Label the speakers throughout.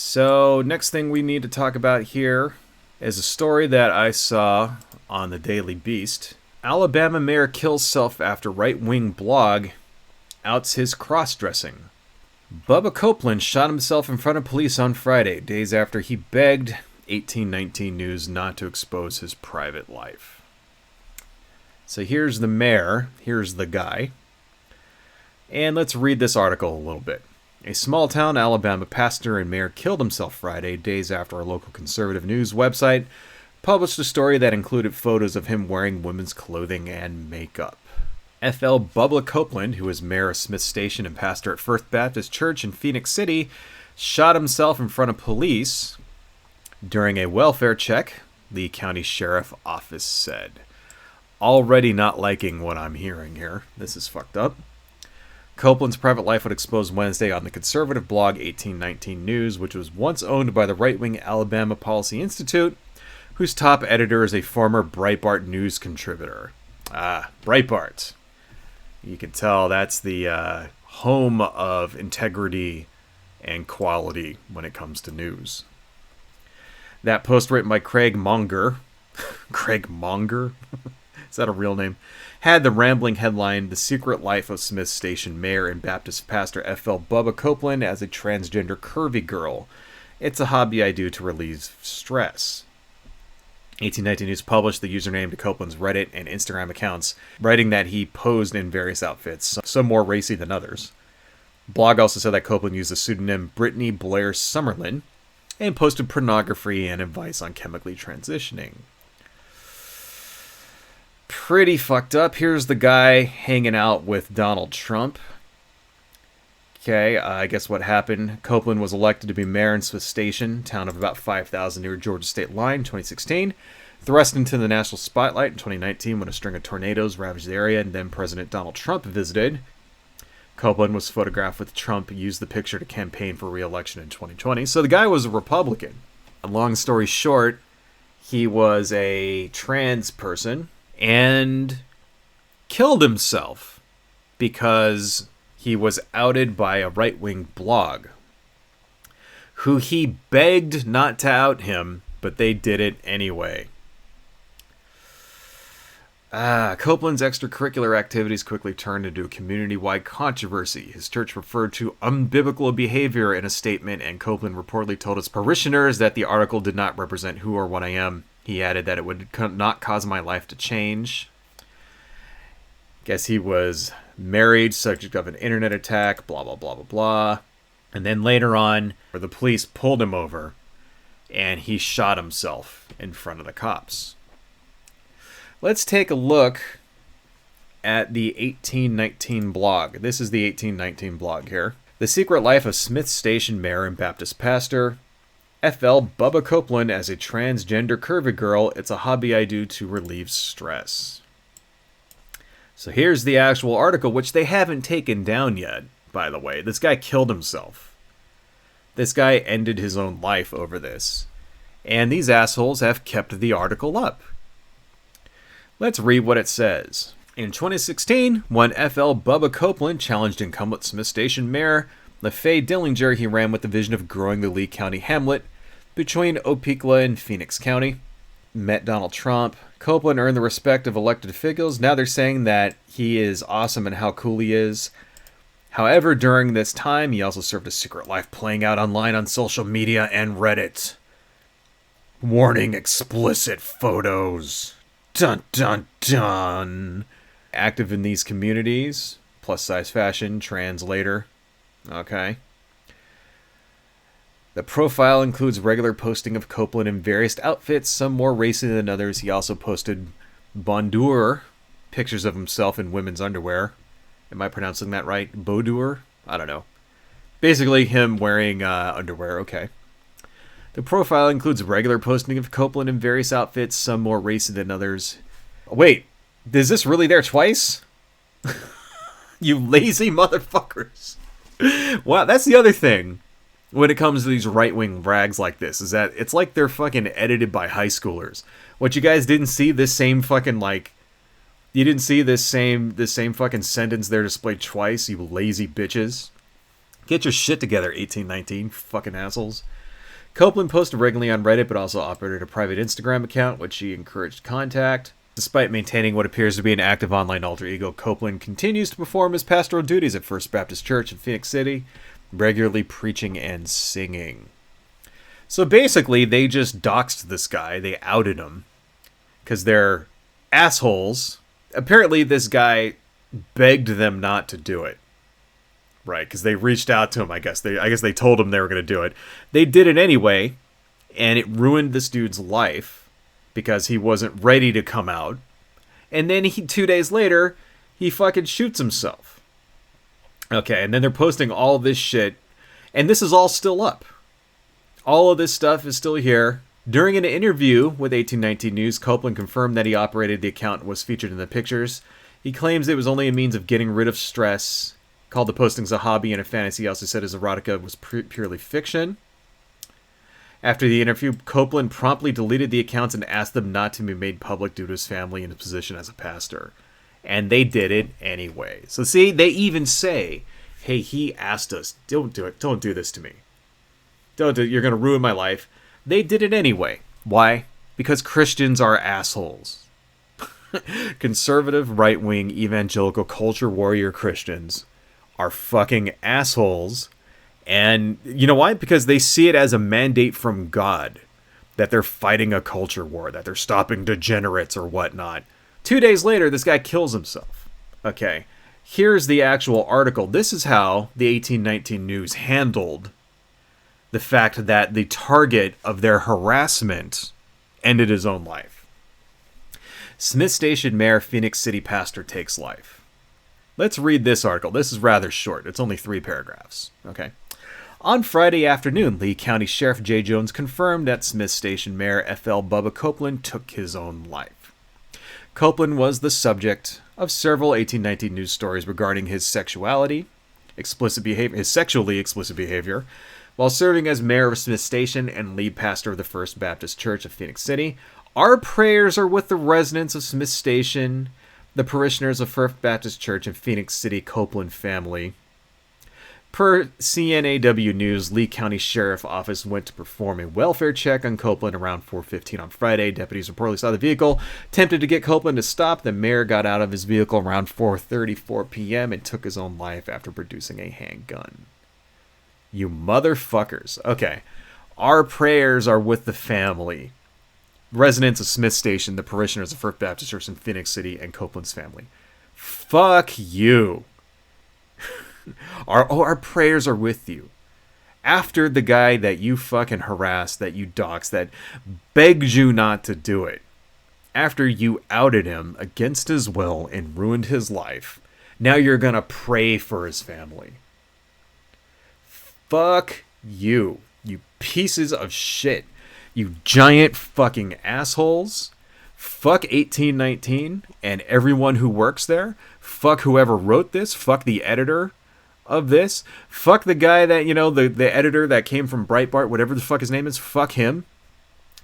Speaker 1: So, next thing we need to talk about here is a story that I saw on the Daily Beast. Alabama mayor kills self after right-wing blog outs his cross-dressing. Bubba Copeland shot himself in front of police on Friday, days after he begged 1819 News not to expose his private life. So here's the mayor, here's the guy, and let's read this article a little bit. A small-town Alabama pastor and mayor killed himself Friday, days after a local conservative news website published a story that included photos of him wearing women's clothing and makeup. F.L. Bubba Copeland, who is mayor of Smith Station and pastor at First Baptist Church in Phoenix City, shot himself in front of police during a welfare check, the county sheriff office said. Already not liking what I'm hearing here. This is fucked up. Copeland's private life was exposed Wednesday on the conservative blog 1819 News, which was once owned by the right-wing Alabama Policy Institute, whose top editor is a former Breitbart News contributor. Breitbart. You can tell that's the home of integrity and quality when it comes to news. That post written by Craig Monger, Craig Monger? Is that a real name? Had the rambling headline, The Secret Life of Smith Station Mayor and Baptist Pastor F.L. Bubba Copeland as a Transgender Curvy Girl. It's a hobby I do to relieve stress. 1819 News published the username to Copeland's Reddit and Instagram accounts, writing that he posed in various outfits, some more racy than others. Blog also said that Copeland used the pseudonym Brittany Blair Summerlin and posted pornography and advice on chemically transitioning. Pretty fucked up. Here's the guy hanging out with Donald Trump. Okay, I guess what happened. Copeland was elected to be mayor in Smith Station, town of about 5,000 near Georgia state line, 2016. Thrust into the national spotlight in 2019 when a string of tornadoes ravaged the area and then President Donald Trump visited. Copeland was photographed with Trump, used the picture to campaign for re-election in 2020. So the guy was a Republican. Long story short, he was a trans person and killed himself because he was outed by a right-wing blog who he begged not to out him, but they did it anyway. Copeland's extracurricular activities quickly turned into a community-wide controversy. His church referred to unbiblical behavior in a statement, and Copeland reportedly told his parishioners that the article did not represent who or what I am. He added that it would not cause my life to change. Guess he was married, subject of an internet attack, blah, blah, blah, blah, blah. And then later on, the police pulled him over, and he shot himself in front of the cops. Let's take a look at the 1819 blog. This is the 1819 blog here. The Secret Life of Smith Station Mayor and Baptist Pastor F.L. Bubba Copeland as a Transgender Curvy Girl. It's a hobby I do to relieve stress. So here's the actual article, which they haven't taken down yet, by the way. This guy killed himself. This guy ended his own life over this. And these assholes have kept the article up. Let's read what it says. In 2016, when F.L. Bubba Copeland challenged incumbent Smith Station Mayor LaFay Dillinger, he ran with the vision of growing the Lee County hamlet between Opelika and Phoenix County. Met Donald Trump. Copeland earned the respect of elected officials. Now they're saying that he is awesome and how cool he is. However, during this time, he also served a secret life playing out online on social media and Reddit. Warning, explicit photos. Dun dun dun. Active in these communities. Plus size fashion, translator. Okay. The profile includes regular posting of Copeland in various outfits, some more racy than others. He also posted bonjour, pictures of himself in women's underwear. Am I pronouncing that right? Boudoir? I don't know. Basically him wearing underwear, okay. The profile includes regular posting of Copeland in various outfits, some more racy than others. Wait, is this really there twice? You lazy motherfuckers. Wow, that's the other thing when it comes to these right-wing rags like this, is that it's like they're fucking edited by high schoolers. What, you guys didn't see this same fucking, like, you didn't see this same fucking sentence there displayed twice, you lazy bitches? Get your shit together, 1819, fucking assholes. Copeland posted regularly on Reddit, but also operated a private Instagram account, which he encouraged contact. Despite maintaining what appears to be an active online alter ego, Copeland continues to perform his pastoral duties at First Baptist Church in Phoenix City, regularly preaching and singing. So basically, they just doxed this guy. They outed him because they're assholes. Apparently, this guy begged them not to do it. Right, because they reached out to him, I guess. I guess they told him they were going to do it. They did it anyway, and it ruined this dude's life because he wasn't ready to come out. And then 2 days later, he fucking shoots himself. Okay, and then they're posting all this shit, and this is all still up. All of this stuff is still here. During an interview with 1819 News, Copeland confirmed that he operated the account and was featured in the pictures. He claims it was only a means of getting rid of stress, called the postings a hobby and a fantasy. He also said his erotica was purely fiction. After the interview, Copeland promptly deleted the accounts and asked them not to be made public due to his family and his position as a pastor. And they did it anyway. So see, they even say, hey, he asked us, don't do it. Don't do this to me. Don't do it. You're going to ruin my life. They did it anyway. Why? Because Christians are assholes. Conservative, right-wing, evangelical, culture warrior Christians are fucking assholes. And you know why? Because they see it as a mandate from God that they're fighting a culture war, that they're stopping degenerates or whatnot. 2 days later, this guy kills himself. Okay, here's the actual article. This is how the 1819 News handled the fact that the target of their harassment ended his own life. Smith Station Mayor, Phoenix City Pastor takes life. Let's read this article. This is rather short. It's only 3 paragraphs. Okay. On Friday afternoon, Lee County Sheriff Jay Jones confirmed that Smith Station Mayor F.L. Bubba Copeland took his own life. Copeland was the subject of several 1819 news stories regarding his sexually explicit behavior, while serving as mayor of Smith Station and lead pastor of the First Baptist Church of Phoenix City. Our prayers are with the residents of Smith Station, the parishioners of First Baptist Church and Phoenix City Copeland family. Per CNAW News, Lee County Sheriff Office went to perform a welfare check on Copeland around 4:15 on Friday. Deputies reportedly saw the vehicle, attempted to get Copeland to stop. The mayor got out of his vehicle around 4:34 p.m. and took his own life after producing a handgun. You motherfuckers. Okay. Our prayers are with the family. Residents of Smith Station, the parishioners of First Baptist Church in Phoenix City, and Copeland's family. Fuck you. Our prayers are with you. After the guy that you fucking harassed, that you doxed, that begged you not to do it, after you outed him against his will and ruined his life, now you're gonna pray for his family. Fuck you, you pieces of shit. You giant fucking assholes. Fuck 1819 and everyone who works there. Fuck whoever wrote this. Fuck the editor of this. Fuck the guy that, the editor that came from Breitbart, whatever the fuck his name is. Fuck him.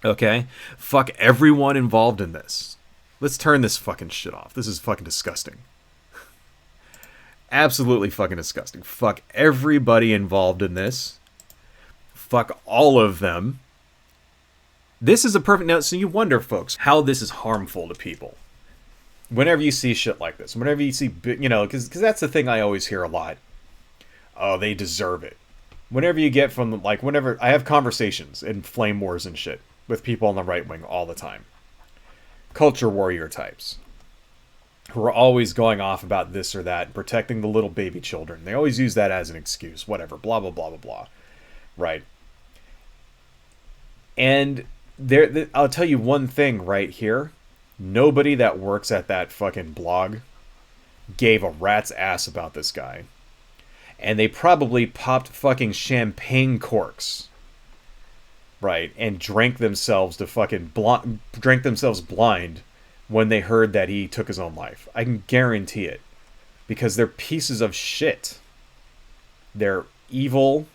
Speaker 1: Okay? Fuck everyone involved in this. Let's turn this fucking shit off. This is fucking disgusting. Absolutely fucking disgusting. Fuck everybody involved in this. Fuck all of them. This is a perfect... Now, so you wonder, folks, how this is harmful to people. Whenever you see shit like this. Whenever you see... because that's the thing I always hear a lot. Oh, they deserve it. Whenever you get from... whenever... I have conversations in flame wars and shit with people on the right wing all the time. Culture warrior types. Who are always going off about this or that. Protecting the little baby children. They always use that as an excuse. Whatever. Blah, blah, blah, blah, blah. Right. And... I'll tell you one thing right here. Nobody that works at that fucking blog gave a rat's ass about this guy. And they probably popped fucking champagne corks. Right? And drank themselves blind when they heard that he took his own life. I can guarantee it. Because they're pieces of shit. They're evil.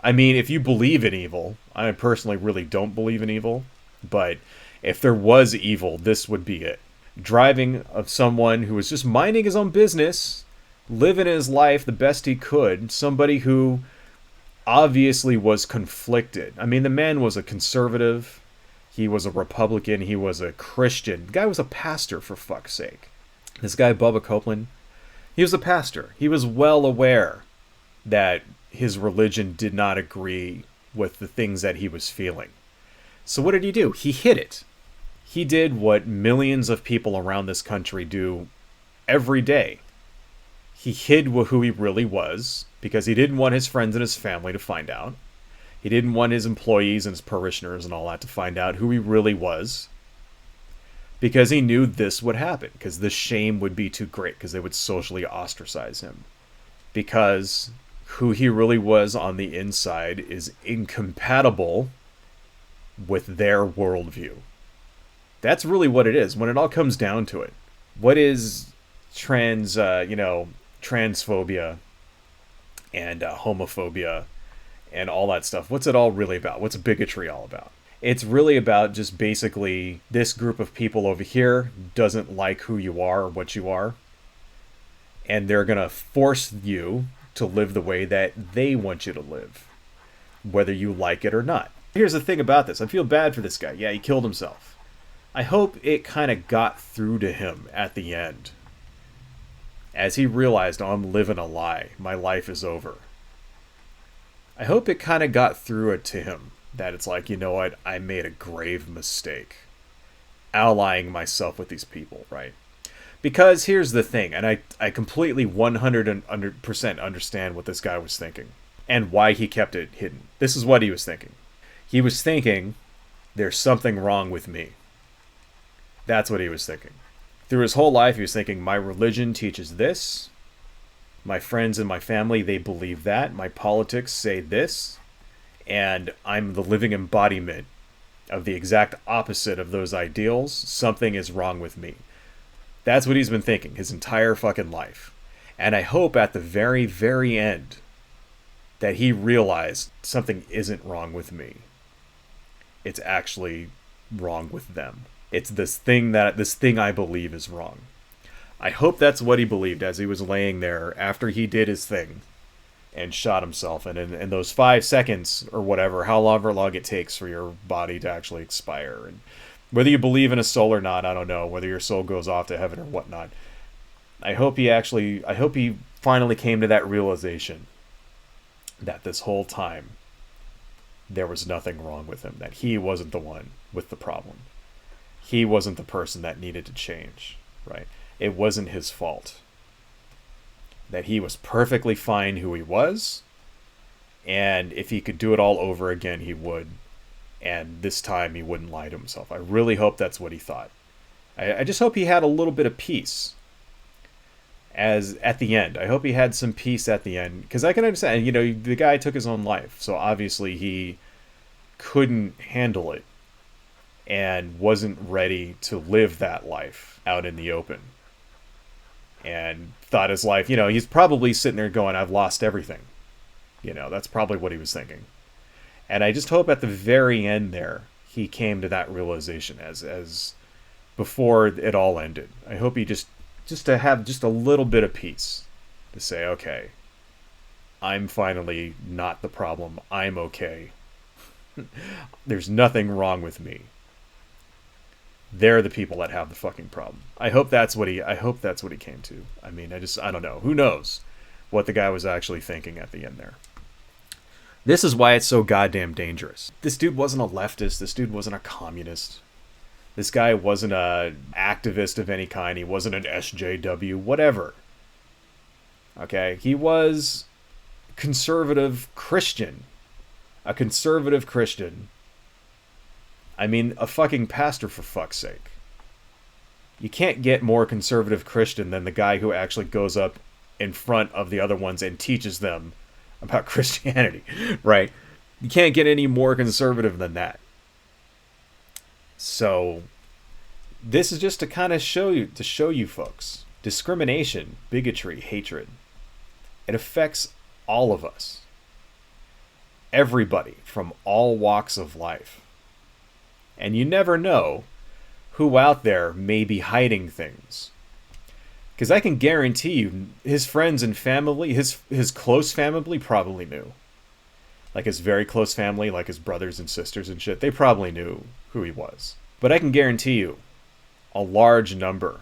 Speaker 1: I mean, if you believe in evil, I personally really don't believe in evil, but if there was evil, this would be it. Driving of someone who was just minding his own business, living his life the best he could, somebody who obviously was conflicted. I mean, the man was a conservative, he was a Republican, he was a Christian. The guy was a pastor, for fuck's sake. This guy, Bubba Copeland, he was a pastor. He was well aware that his religion did not agree with the things that he was feeling. So what did he do? He hid it. He did what millions of people around this country do every day. He hid who he really was because he didn't want his friends and his family to find out. He didn't want his employees and his parishioners and all that to find out who he really was, because he knew this would happen, because the shame would be too great, because they would socially ostracize him. Because who he really was on the inside is incompatible with their worldview. That's really what it is when it all comes down to it. What is transphobia and homophobia and all that stuff? What's it all really about? What's bigotry all about? It's really about just basically this group of people over here doesn't like who you are or what you are, and they're going to force you to live the way that they want you to live, whether you like it or not. Here's the thing about this. I feel bad for this guy. Yeah, he killed himself. I hope it kind of got through to him at the end, as he realized, oh, I'm living a lie. My life is over. I hope it kind of got through it to him, that it's like, you know what, I made a grave mistake allying myself with these people, right? Because here's the thing, and I completely 100% understand what this guy was thinking and why he kept it hidden. This is what he was thinking. He was thinking, there's something wrong with me. That's what he was thinking. Through his whole life, he was thinking, my religion teaches this. My friends and my family, they believe that. My politics say this. And I'm the living embodiment of the exact opposite of those ideals. Something is wrong with me. That's what he's been thinking his entire fucking life. And I hope at the very, very end that he realized something isn't wrong with me. It's actually wrong with them. It's this thing I believe is wrong. I hope that's what he believed as he was laying there after he did his thing and shot himself. And in those 5 seconds or whatever, however long it takes for your body to actually expire. And whether you believe in a soul or not, I don't know. Whether your soul goes off to heaven or whatnot. I hope he finally came to that realization that this whole time there was nothing wrong with him. That he wasn't the one with the problem. He wasn't the person that needed to change, right? It wasn't his fault. That he was perfectly fine who he was, and if he could do it all over again, he would. And this time, he wouldn't lie to himself. I really hope that's what he thought. I just hope he had a little bit of peace as at the end. I hope he had some peace at the end, because I can understand, the guy took his own life, so obviously he couldn't handle it and wasn't ready to live that life out in the open. And thought his life, he's probably sitting there going, I've lost everything. That's probably what he was thinking. And I just hope at the very end there, he came to that realization as before it all ended. I hope he just to have just a little bit of peace. To say, okay, I'm finally not the problem. I'm okay. There's nothing wrong with me. They're the people that have the fucking problem. I hope that's what he came to. I mean, I don't know. Who knows what the guy was actually thinking at the end there. This is why it's so goddamn dangerous. This dude wasn't a leftist. This dude wasn't a communist. This guy wasn't an activist of any kind. He wasn't an SJW, whatever. Okay? He was conservative Christian. A conservative Christian. I mean, a fucking pastor, for fuck's sake. You can't get more conservative Christian than the guy who actually goes up in front of the other ones and teaches them about Christianity, right? You can't get any more conservative than that. So, this is just to kind of show you folks, discrimination, bigotry, hatred, it affects all of us. Everybody from all walks of life. And you never know who out there may be hiding things. Because I can guarantee you, his friends and family, his close family probably knew. like his very close family, like his brothers and sisters and shit, they probably knew who he was. But I can guarantee you, a large number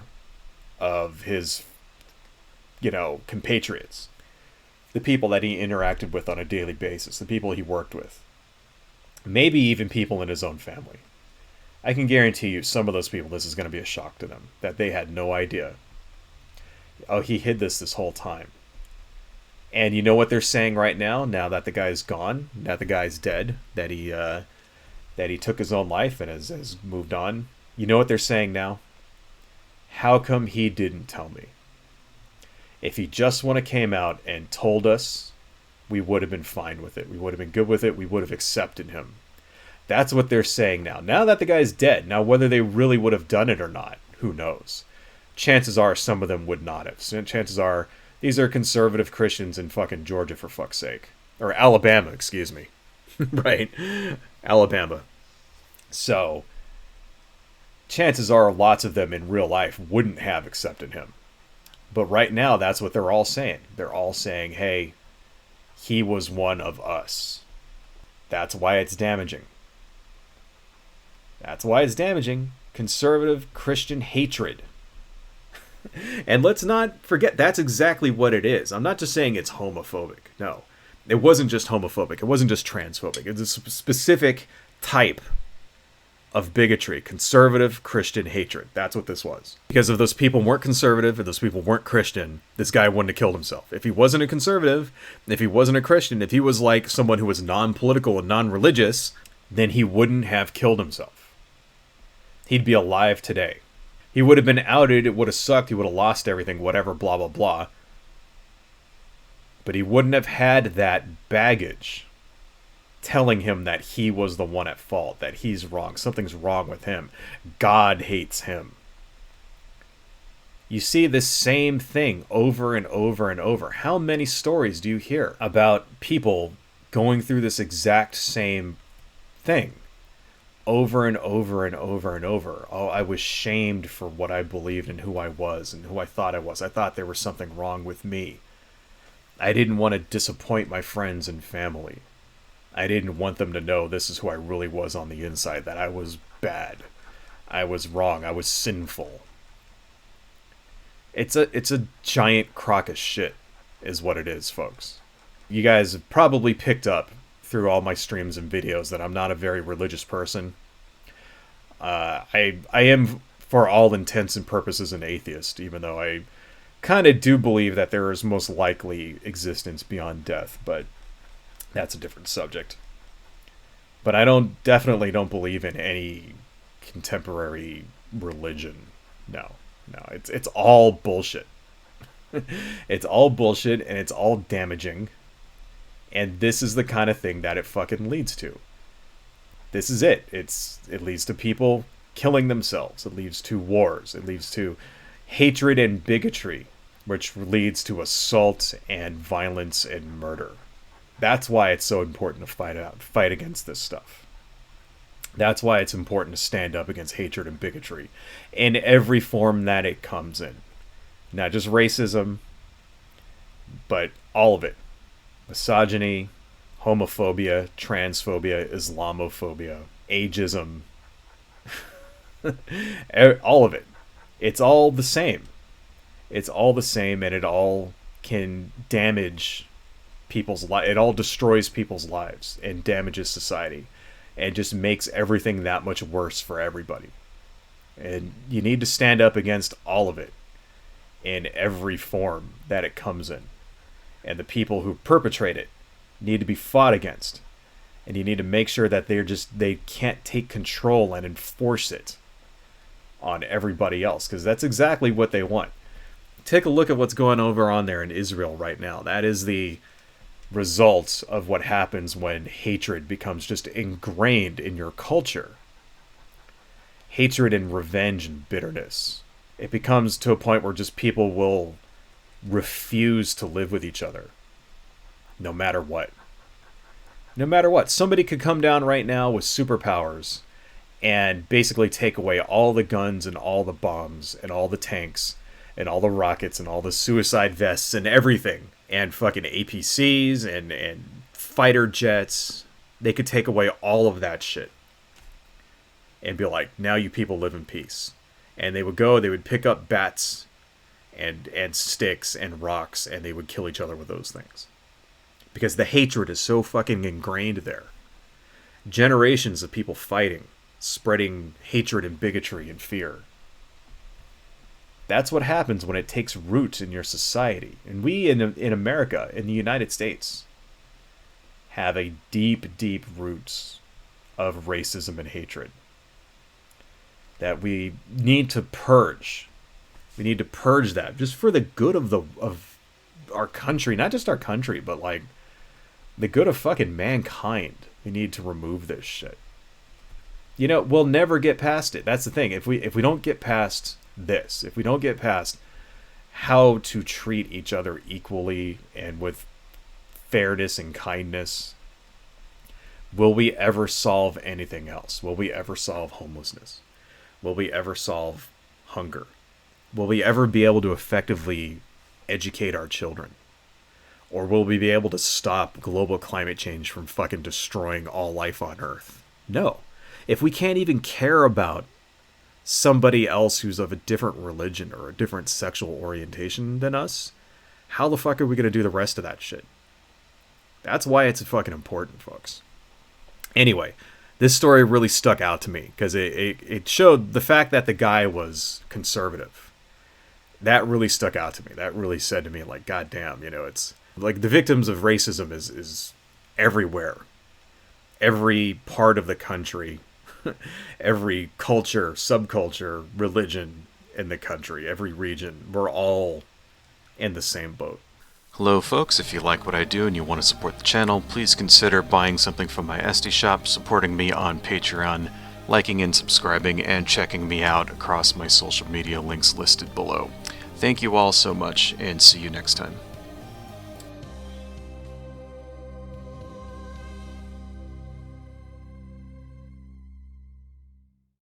Speaker 1: of his, compatriots, the people that he interacted with on a daily basis, the people he worked with, maybe even people in his own family, I can guarantee you some of those people, this is going to be a shock to them, that they had no idea. Oh, he hid this whole time. And you know what they're saying right now that the guy's gone, now the guy's dead, that he took his own life and has moved on? You know what they're saying now? How come he didn't tell me? If he just would have came out and told us, we would have been fine with it. We would have been good with it. We would have accepted him. That's what they're saying now. Now that the guy's dead, now whether they really would have done it or not, who knows? Chances are some of them would not have. Chances are these are conservative Christians in fucking Georgia, for fuck's sake. Or Alabama, excuse me. Right? Alabama. So, chances are lots of them in real life wouldn't have accepted him. But right now, that's what they're all saying. They're all saying, hey, he was one of us. That's why it's damaging. That's why it's damaging. Conservative Christian hatred. And let's not forget, that's exactly what it is. I'm not just saying it's homophobic. No. It wasn't just homophobic. It wasn't just transphobic. It's a specific type of bigotry. Conservative Christian hatred. That's what this was. Because if those people weren't conservative, if those people weren't Christian, this guy wouldn't have killed himself. If he wasn't a conservative, if he wasn't a Christian, if he was like someone who was non-political and non-religious, then he wouldn't have killed himself. He'd be alive today. He would have been outed, it would have sucked, he would have lost everything, whatever, blah, blah, blah. But he wouldn't have had that baggage telling him that he was the one at fault, that he's wrong, something's wrong with him. God hates him. You see this same thing over and over and over. How many stories do you hear about people going through this exact same thing? Over and over and over and over. Oh, I was shamed for what I believed and who I was and who I thought I was. I thought there was something wrong with me. I didn't want to disappoint my friends and family. I didn't want them to know this is who I really was on the inside, that I was bad. I was wrong. I was sinful. It's a giant crock of shit is what it is, folks. You guys have probably picked up through all my streams and videos that I'm not a very religious person. I am, for all intents and purposes, an atheist, even though I kind of do believe that there is most likely existence beyond death, but that's a different subject. But I definitely don't believe in any contemporary religion. No, it's all bullshit. It's all bullshit, and it's all damaging. And this is the kind of thing that it fucking leads to. This is it. It leads to people killing themselves. It leads to wars. It leads to hatred and bigotry, which leads to assault and violence and murder. That's why it's so important to fight against this stuff. That's why it's important to stand up against hatred and bigotry in every form that it comes in. Not just racism, but all of it. Misogyny, homophobia, transphobia, Islamophobia, ageism, all of it. It's all the same. It's all the same, and it all can damage people's lives. It all destroys people's lives and damages society and just makes everything that much worse for everybody. And you need to stand up against all of it in every form that it comes in. And the people who perpetrate it need to be fought against. And you need to make sure that they can't take control and enforce it on everybody else, because that's exactly what they want. Take a look at what's going over on there in Israel right now. That is the result of what happens when hatred becomes just ingrained in your culture. Hatred and revenge and bitterness. It becomes to a point where just people will refuse to live with each other. No matter what. No matter what. Somebody could come down right now with superpowers and basically take away all the guns and all the bombs and all the tanks and all the rockets and all the suicide vests and everything. And fucking APCs and fighter jets. They could take away all of that shit and be like, now you people live in peace. And they would go, they would pick up bats and sticks and rocks, and they would kill each other with those things. Because the hatred is so fucking ingrained there. Generations of people fighting, spreading hatred and bigotry and fear. That's what happens when it takes root in your society. And we in America, in the United States, have a deep, deep roots of racism and hatred that we need to purge. We need to purge that just for the good of our country, not just our country, but like the good of fucking mankind. We need to remove this shit. You know, we'll never get past it. That's the thing. If we don't get past this, if we don't get past how to treat each other equally and with fairness and kindness, will we ever solve anything else? Will we ever solve homelessness? Will we ever solve hunger? Will we ever be able to effectively educate our children? Or will we be able to stop global climate change from fucking destroying all life on Earth? No. If we can't even care about somebody else who's of a different religion or a different sexual orientation than us, how the fuck are we going to do the rest of that shit? That's why it's fucking important, folks. Anyway, this story really stuck out to me because it showed the fact that the guy was conservative. That really stuck out to me. That really said to me, like, God damn, you know, it's like the victims of racism is everywhere. Every part of the country, every culture, subculture, religion in the country, every region, we're all in the same boat.
Speaker 2: Hello folks, if you like what I do and you want to support the channel, please consider buying something from my Etsy shop, supporting me on Patreon, liking and subscribing, and checking me out across my social media links listed below. Thank you all so much, and see you next time.